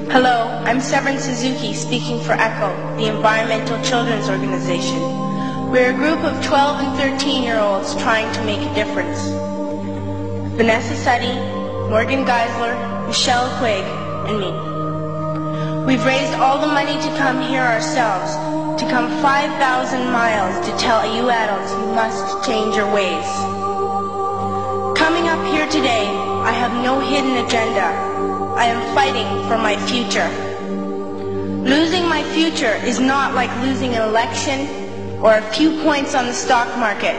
Hello, I'm Severin Suzuki speaking for ECHO, the Environmental Children's Organization. We're a group of 12 and 13-year-olds trying to make a difference. Vanessa Suddy, Morgan Geisler, Michelle Quigg, and me. We've raised all the money to come here ourselves, to come 5,000 miles to tell you adults you must change your ways. Coming up here today, I have no hidden agenda. I am fighting for my future. Losing my future is not like losing an election or a few points on the stock market.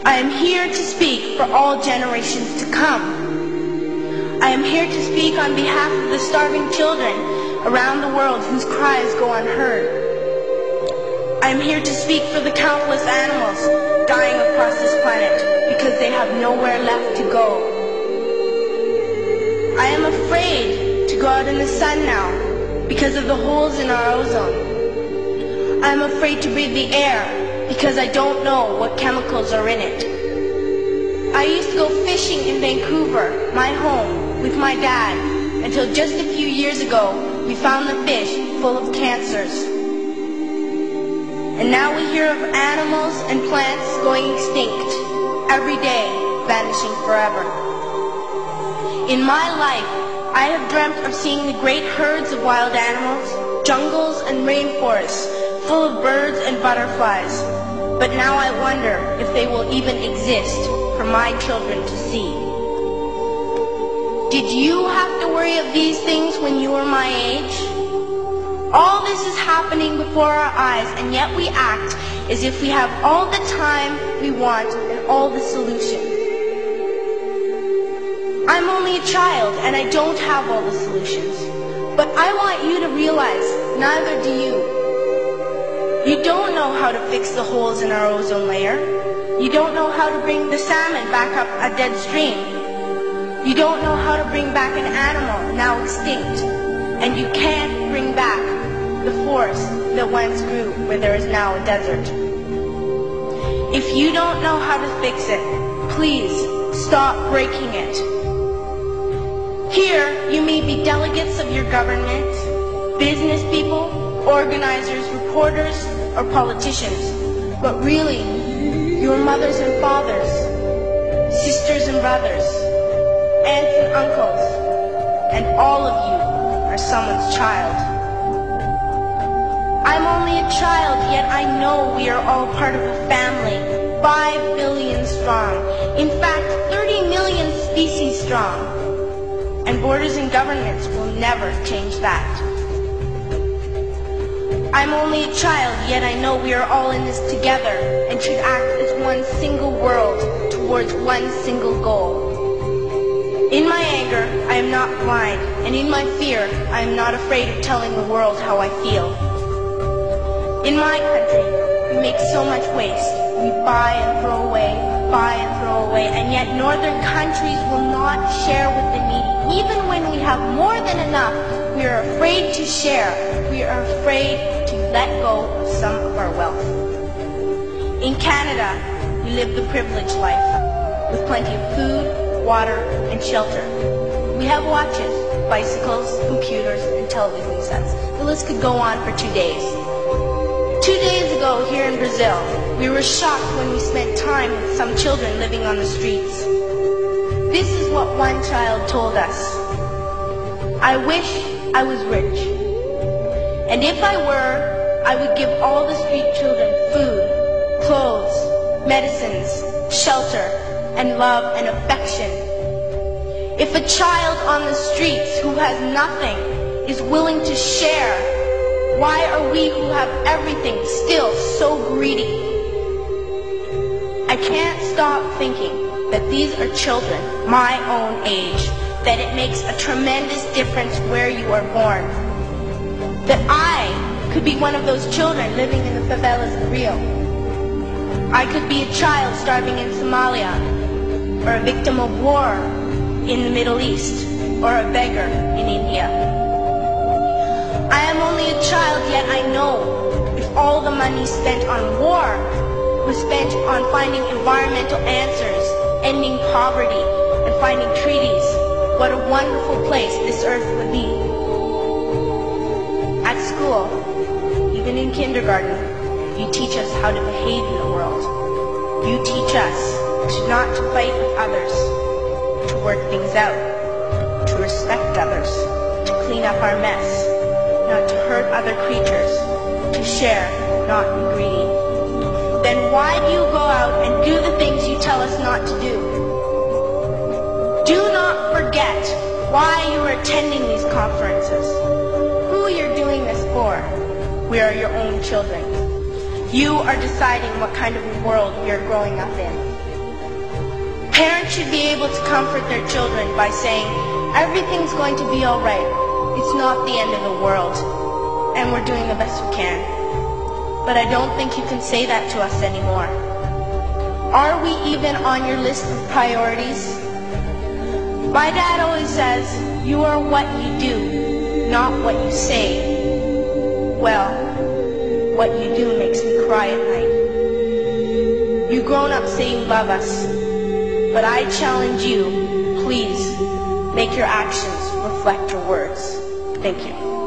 I am here to speak for all generations to come. I am here to speak on behalf of the starving children around the world whose cries go unheard. I am here to speak for the countless animals dying across this planet because they have nowhere left to go. I am afraid to go out in the sun now because of the holes in our ozone. I am afraid to breathe the air because I don't know what chemicals are in it. I used to go fishing in Vancouver, my home, with my dad, until just a few years ago we found the fish full of cancers. And now we hear of animals and plants going extinct, every day vanishing forever. In my life, I have dreamt of seeing the great herds of wild animals, jungles and rainforests full of birds and butterflies. But now I wonder if they will even exist for my children to see. Did you have to worry of these things when you were my age? All this is happening before our eyes, and yet we act as if we have all the time we want and all the solutions. I'm only a child and I don't have all the solutions. But I want you to realize, neither do you. You don't know how to fix the holes in our ozone layer. You don't know how to bring the salmon back up a dead stream. You don't know how to bring back an animal now extinct. And you can't bring back the forest that once grew where there is now a desert. If you don't know how to fix it, please stop breaking it. Here, you may be delegates of your government, business people, organizers, reporters, or politicians, but really, your mothers and fathers, sisters and brothers, aunts and uncles, and all of you are someone's child. I'm only a child, yet I know we are all part of a family, 5 billion strong, in fact 30 million species strong. And borders and governments will never change that. I'm only a child, yet I know we are all in this together and should act as one single world towards one single goal. In my anger, I am not blind, and in my fear, I am not afraid of telling the world how I feel. In my country, we make so much waste. We buy and throw away, and yet northern countries will not share with the needy. Even when we have more than enough, we are afraid to share. We are afraid to let go of some of our wealth. In Canada, we live the privileged life, with plenty of food, water, and shelter. We have watches, bicycles, computers, and television sets. The list could go on for 2 days. 2 days ago, here in Brazil, we were shocked when we spent time with some children living on the streets. This is what one child told us. I wish I was rich. And if I were, I would give all the street children food, clothes, medicines, shelter, and love and affection. If a child on the streets who has nothing is willing to share, why are we who have everything still so greedy? I can't stop thinking that these are children my own age, that it makes a tremendous difference where you are born. That I could be one of those children living in the favelas in Rio. I could be a child starving in Somalia, or a victim of war in the Middle East, or a beggar in India. I am only a child, yet I know if all the money spent on war was spent on finding environmental answers, ending poverty, and finding treaties, what a wonderful place this earth would be. At school, even in kindergarten, you teach us how to behave in the world. You teach us not to fight with others, to work things out, to respect others, to clean up our mess, not to hurt other creatures, to share, not be greedy. Then why do you go out and do the things you tell us not to do? Do not forget why you are attending these conferences, who you're doing this for. We are your own children. You are deciding what kind of a world we are growing up in. Parents should be able to comfort their children by saying, everything's going to be all right. It's not the end of the world, and we're doing the best we can. But I don't think you can say that to us anymore. Are we even on your list of priorities? My dad always says, you are what you do, not what you say. Well, what you do makes me cry at night. You grown-ups say you love us, but I challenge you, please, make your actions reflect your words. Thank you.